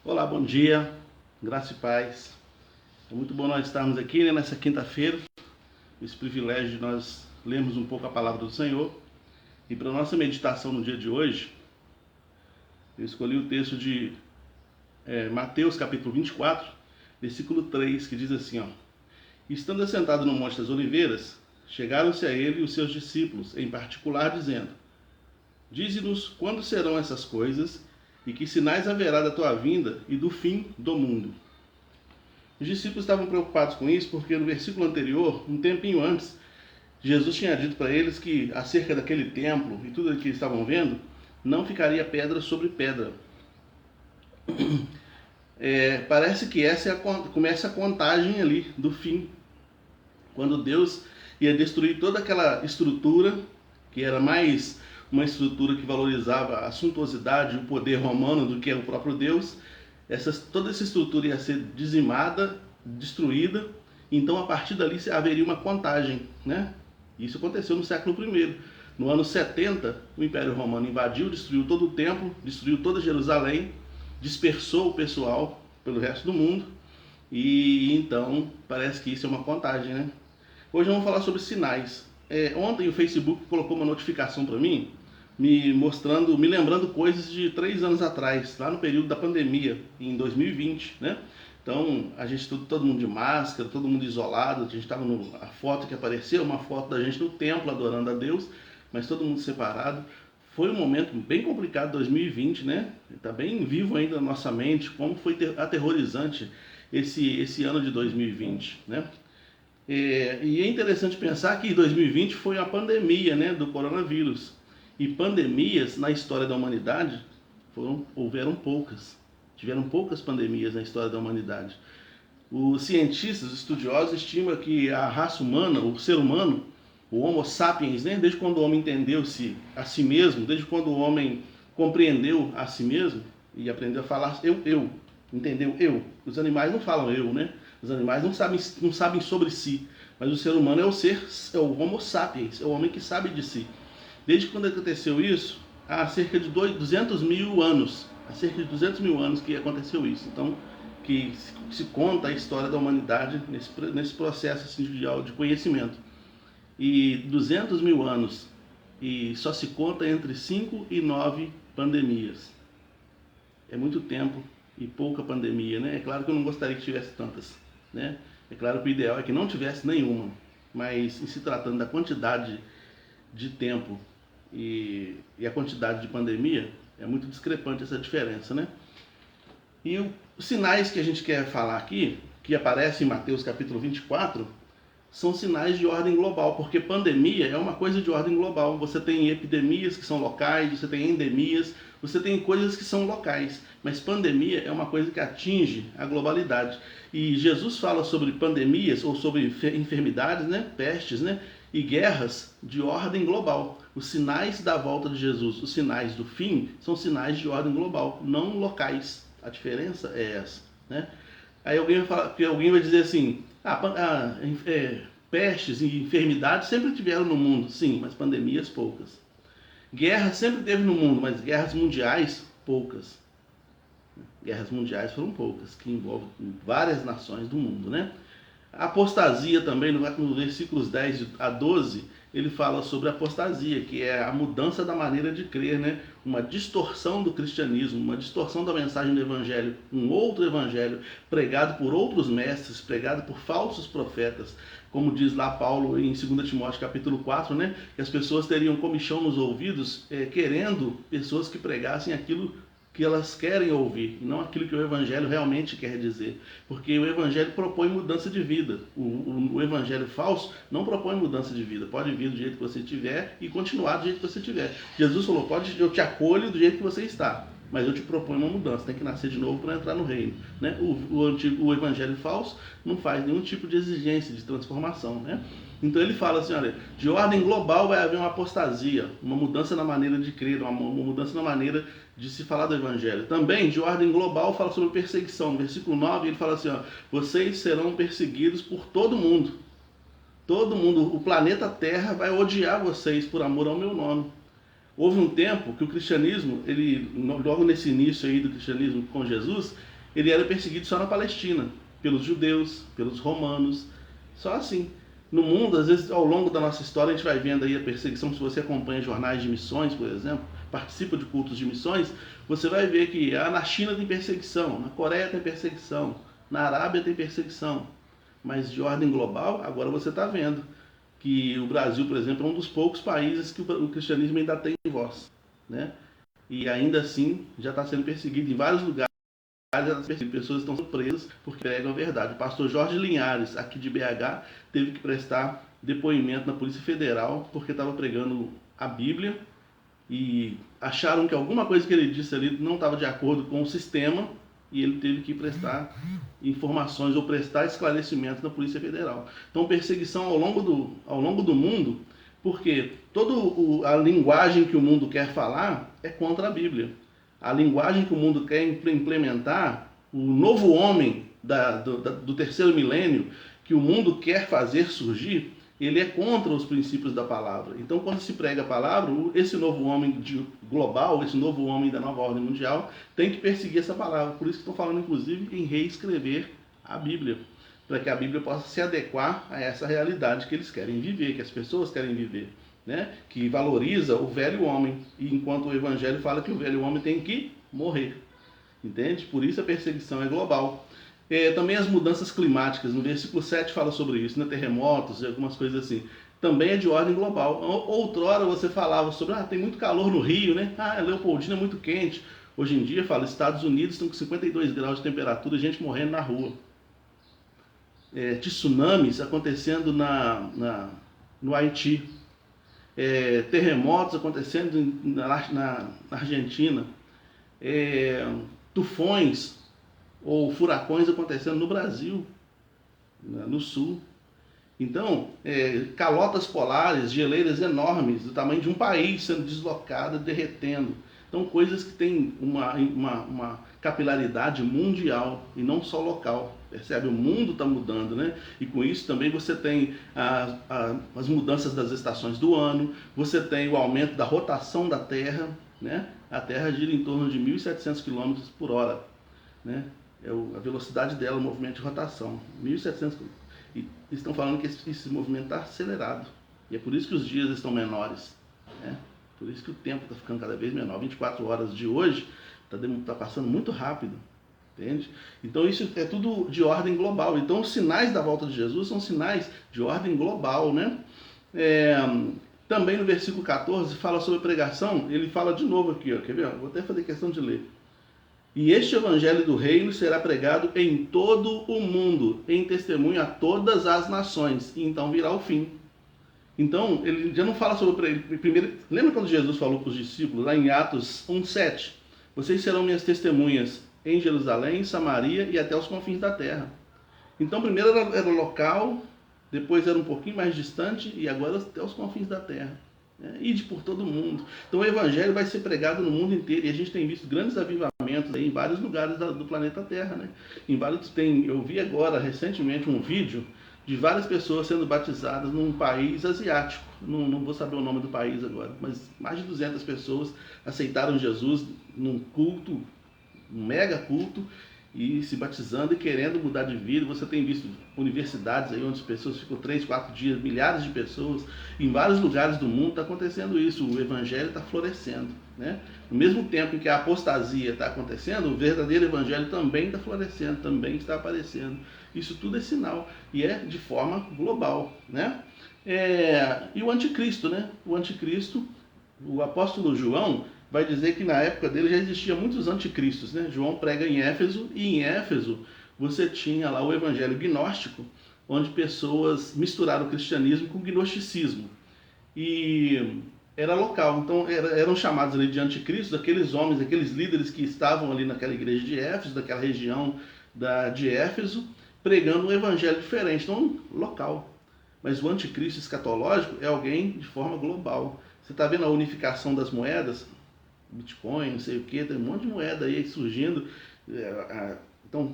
Olá, bom dia, graça e paz. É muito bom nós estarmos aqui, nessa quinta-feira, esse privilégio de nós lermos um pouco a palavra do Senhor. E para a nossa meditação no dia de hoje, eu escolhi o texto de Mateus capítulo 24, versículo 3, que diz assim, ó: Estando assentado no Monte das Oliveiras, chegaram-se a ele os seus discípulos, em particular, dizendo: Dize-nos quando serão essas coisas e que sinais haverá da tua vinda e do fim do mundo. Os discípulos estavam preocupados com isso porque no versículo anterior, um tempinho antes, Jesus tinha dito para eles que acerca daquele templo e tudo o que eles estavam vendo, não ficaria pedra sobre pedra. Parece que começa a contagem ali do fim, quando Deus ia destruir toda aquela estrutura que era mais uma estrutura que valorizava a suntuosidade e o poder romano do que é o próprio Deus. Toda essa estrutura ia ser dizimada, destruída, então a partir dali haveria uma contagem, né? Isso aconteceu no século I. No ano 70, o Império Romano invadiu, destruiu todo o templo, destruiu toda Jerusalém, dispersou o pessoal pelo resto do mundo, e então parece que isso é uma contagem, né? Hoje vamos falar sobre sinais. Ontem o Facebook colocou uma notificação para mim, me lembrando coisas de 3 anos atrás, lá no período da pandemia, em 2020, né? Então, a gente todo mundo de máscara, todo mundo isolado, a gente estava a foto que apareceu, uma foto da gente no templo adorando a Deus, mas todo mundo separado. Foi um momento bem complicado, 2020, né? Está bem vivo ainda na nossa mente, como foi aterrorizante esse ano de 2020, né? E é interessante pensar que 2020 foi a pandemia, né, do coronavírus. E pandemias na história da humanidade houveram poucas. Tiveram poucas pandemias na história da humanidade. Os cientistas, os estudiosos estimam que a raça humana, o ser humano, o Homo sapiens, né, desde quando o homem entendeu-se a si mesmo, desde quando o homem compreendeu a si mesmo e aprendeu a falar eu, entendeu? Eu. Os animais não falam eu, né? Os animais não sabem sobre si, mas o ser humano é o Homo sapiens, é o homem que sabe de si. Desde quando aconteceu isso, há cerca de 200 mil anos, que aconteceu isso. Então, que se conta a história da humanidade nesse processo assim, de conhecimento. E 200 mil anos, e só se conta entre 5 e 9 pandemias. É muito tempo e pouca pandemia, né? É claro que eu não gostaria que tivesse tantas, né? É claro que o ideal é que não tivesse nenhuma, mas em se tratando da quantidade de tempo e a quantidade de pandemia, é muito discrepante essa diferença, né? E os sinais que a gente quer falar aqui, que aparecem em Mateus capítulo 24, são sinais de ordem global, porque pandemia é uma coisa de ordem global. Você tem epidemias que são locais, você tem endemias, você tem coisas que são locais, mas pandemia é uma coisa que atinge a globalidade. E Jesus fala sobre pandemias ou sobre enfermidades, né, pestes, né, e guerras de ordem global. Os sinais da volta de Jesus, os sinais do fim, são sinais de ordem global, não locais. A diferença é essa, né? Aí alguém vai dizer assim: pestes e enfermidades sempre tiveram no mundo, sim, mas pandemias poucas. Guerra sempre teve no mundo, mas guerras mundiais poucas. Guerras mundiais foram poucas, que envolvem várias nações do mundo, né? A apostasia também, no versículos 10 a 12, ele fala sobre a apostasia, que é a mudança da maneira de crer, né? Uma distorção do cristianismo, uma distorção da mensagem do evangelho, um outro evangelho pregado por outros mestres, pregado por falsos profetas, como diz lá Paulo em 2 Timóteo capítulo 4, né? Que as pessoas teriam comichão nos ouvidos, querendo pessoas que pregassem aquilo que elas querem ouvir, e não aquilo que o evangelho realmente quer dizer, porque o evangelho propõe mudança de vida. O evangelho falso não propõe mudança de vida. Pode vir do jeito que você estiver e continuar do jeito que você estiver. Jesus falou: eu te acolho do jeito que você está, mas eu te proponho uma mudança, tem que nascer de novo para entrar no reino, né? O evangelho falso não faz nenhum tipo de exigência de transformação, né? Então ele fala assim: olha, de ordem global vai haver uma apostasia, uma mudança na maneira de crer, uma mudança na maneira de se falar do evangelho. Também, de ordem global, fala sobre perseguição. No versículo 9 ele fala assim: ó, vocês serão perseguidos por todo mundo. Todo mundo, o planeta Terra vai odiar vocês por amor ao meu nome. Houve um tempo que o cristianismo, logo nesse início aí do cristianismo com Jesus, ele era perseguido só na Palestina, pelos judeus, pelos romanos, só assim. No mundo, às vezes, ao longo da nossa história, a gente vai vendo aí a perseguição. Se você acompanha jornais de missões, por exemplo, participa de cultos de missões, você vai ver que na China tem perseguição, na Coreia tem perseguição, na Arábia tem perseguição. Mas de ordem global, agora você está vendo que o Brasil, por exemplo, é um dos poucos países que o cristianismo ainda tem voz, né? E ainda assim já está sendo perseguido em vários lugares. As pessoas estão presas porque pregam a verdade. O pastor Jorge Linhares, aqui de BH, teve que prestar depoimento na Polícia Federal porque estava pregando a Bíblia e acharam que alguma coisa que ele disse ali não estava de acordo com o sistema e ele teve que prestar informações ou prestar esclarecimentos na Polícia Federal. Então, perseguição ao longo do mundo, porque toda a linguagem que o mundo quer falar é contra a Bíblia. A linguagem que o mundo quer implementar, o novo homem do terceiro milênio, que o mundo quer fazer surgir, ele é contra os princípios da palavra. Então, quando se prega a palavra, esse novo homem global, esse novo homem da nova ordem mundial, tem que perseguir essa palavra. Por isso que estão falando, inclusive, em reescrever a Bíblia, para que a Bíblia possa se adequar a essa realidade que eles querem viver, que as pessoas querem viver, né? Que valoriza o velho homem, e enquanto o Evangelho fala que o velho homem tem que morrer. Entende? Por isso a perseguição é global. Também as mudanças climáticas, no versículo 7 fala sobre isso, né? Terremotos e algumas coisas assim. Também é de ordem global. Outrora você falava sobre, tem muito calor no Rio, né? Leopoldina é muito quente. Hoje em dia, fala, Estados Unidos estão com 52 graus de temperatura, gente morrendo na rua. Tsunamis acontecendo no Haiti. Terremotos acontecendo na Argentina. Tufões ou furacões acontecendo no Brasil, no sul. Então, calotas polares, geleiras enormes, do tamanho de um país sendo deslocadas, derretendo. Então, coisas que têm uma capilaridade mundial e não só local. Percebe? O mundo está mudando, né? E com isso também você tem as mudanças das estações do ano, você tem o aumento da rotação da Terra, né? A Terra gira em torno de 1.700 km por hora, né? A velocidade dela, o movimento de rotação, 1.700 km. E estão falando que esse movimento está acelerado. E é por isso que os dias estão menores, né? Por isso que o tempo está ficando cada vez menor. 24 horas de hoje está passando muito rápido, entende? Então isso é tudo de ordem global. Então os sinais da volta de Jesus são sinais de ordem global, né? Também no versículo 14 fala sobre pregação. Ele fala de novo aqui, ó, quer ver? Vou até fazer questão de ler. E este evangelho do reino será pregado em todo o mundo, em testemunho a todas as nações, e então virá o fim. Então, ele já não fala sobre... Primeiro, lembra quando Jesus falou para os discípulos, lá em Atos 1:7? Vocês serão minhas testemunhas em Jerusalém, Samaria e até os confins da terra. Então, primeiro era local, depois era um pouquinho mais distante, e agora até os confins da terra. Ide por todo mundo. Então o evangelho vai ser pregado no mundo inteiro, e a gente tem visto grandes avivamentos aí em vários lugares do planeta Terra, né? Eu vi agora recentemente um vídeo de várias pessoas sendo batizadas num país asiático. Não vou saber o nome do país agora, mas mais de 200 pessoas aceitaram Jesus num culto, um mega culto, e se batizando e querendo mudar de vida. Você tem visto universidades aí onde as pessoas ficam 3, 4 dias, milhares de pessoas, em vários lugares do mundo está acontecendo isso. O evangelho está florescendo, né? No mesmo tempo em que a apostasia está acontecendo, o verdadeiro evangelho também está florescendo, também está aparecendo. Isso tudo é sinal, e é de forma global, né? E o anticristo, né? O anticristo, o apóstolo João vai dizer que na época dele já existia muitos anticristos, né? João prega em Éfeso, e em Éfeso você tinha lá o evangelho gnóstico, onde pessoas misturaram o cristianismo com o gnosticismo. E era local, então eram chamados ali de anticristos aqueles homens, aqueles líderes que estavam ali naquela igreja de Éfeso, daquela região de Éfeso, pregando um evangelho diferente, então local. Mas o anticristo escatológico é alguém de forma global. Você está vendo a unificação das moedas? Bitcoin, não sei o que, tem um monte de moeda aí surgindo. Então,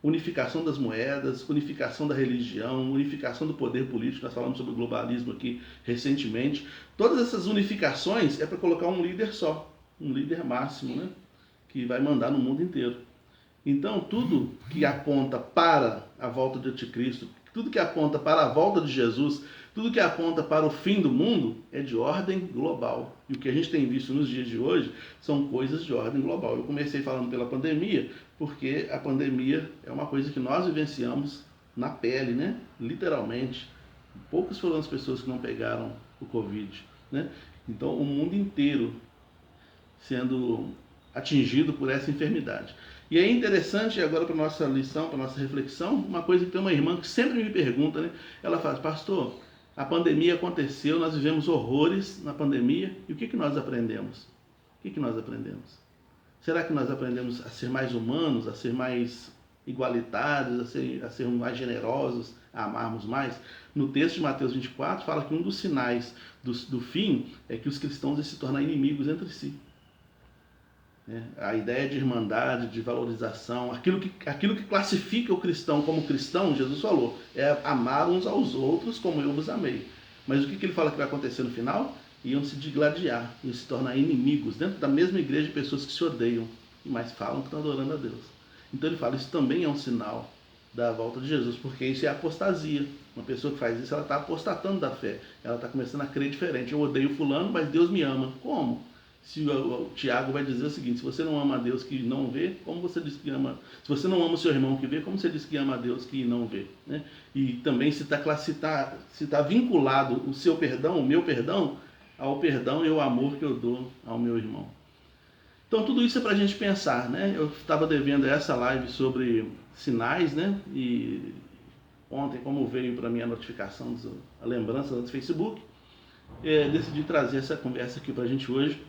unificação das moedas, unificação da religião, unificação do poder político. Nós falamos sobre o globalismo aqui recentemente. Todas essas unificações é para colocar um líder só, um líder máximo, né? Que vai mandar no mundo inteiro. Então, tudo que aponta para a volta de Anticristo, tudo que aponta para a volta de Jesus, tudo que aponta para o fim do mundo é de ordem global. E o que a gente tem visto nos dias de hoje são coisas de ordem global. Eu comecei falando pela pandemia, porque a pandemia é uma coisa que nós vivenciamos na pele, né? Literalmente. Poucas foram as pessoas que não pegaram o Covid, né? Então, o mundo inteiro sendo atingido por essa enfermidade. E é interessante, agora para a nossa lição, para a nossa reflexão, uma coisa que tem uma irmã que sempre me pergunta, né? Ela fala, pastor, a pandemia aconteceu, nós vivemos horrores na pandemia, e o que nós aprendemos? O que nós aprendemos? Será que nós aprendemos a ser mais humanos, a ser mais igualitários, a ser mais generosos, a amarmos mais? No texto de Mateus 24 fala que um dos sinais do fim é que os cristãos vão se tornar inimigos entre si. A ideia de irmandade, de valorização, aquilo que classifica o cristão como cristão, Jesus falou, é amar uns aos outros como eu vos amei. Mas o que ele fala que vai acontecer no final? Iam se digladiar, iam se tornar inimigos, dentro da mesma igreja, pessoas que se odeiam, mas falam que estão adorando a Deus. Então ele fala, isso também é um sinal da volta de Jesus, porque isso é apostasia. Uma pessoa que faz isso, ela está apostatando da fé, ela está começando a crer diferente. Eu odeio fulano, mas Deus me ama. Como? Se o Tiago vai dizer o seguinte, se você não ama a Deus que não vê, como você diz que ama? Se você não ama o seu irmão que vê, como você diz que ama a Deus que não vê? Né? E também se está vinculado o seu perdão, o meu perdão, ao perdão e ao amor que eu dou ao meu irmão. Então tudo isso é para a gente pensar, né? Eu estava devendo essa live sobre sinais, né? E ontem, como veio para mim a notificação, a lembrança do Facebook, decidi trazer essa conversa aqui para a gente hoje.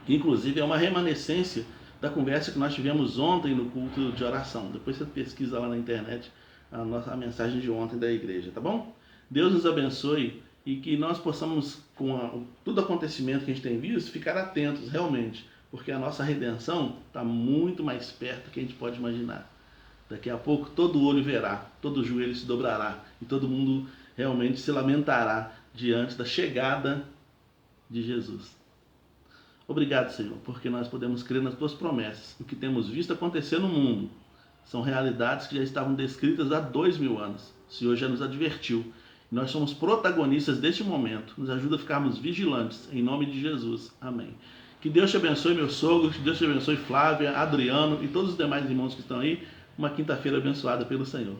Inclusive é uma remanescência da conversa que nós tivemos ontem no culto de oração. Depois você pesquisa lá na internet a mensagem de ontem da igreja, tá bom? Deus nos abençoe e que nós possamos, com todo acontecimento que a gente tem visto, ficar atentos realmente, porque a nossa redenção está muito mais perto do que a gente pode imaginar. Daqui a pouco todo olho verá, todo joelho se dobrará e todo mundo realmente se lamentará diante da chegada de Jesus. Obrigado, Senhor, porque nós podemos crer nas tuas promessas. O que temos visto acontecer no mundo são realidades que já estavam descritas há 2000 anos. O Senhor já nos advertiu. Nós somos protagonistas deste momento. Nos ajuda a ficarmos vigilantes. Em nome de Jesus. Amém. Que Deus te abençoe, meu sogro. Que Deus te abençoe, Flávia, Adriano e todos os demais irmãos que estão aí. Uma quinta-feira abençoada pelo Senhor.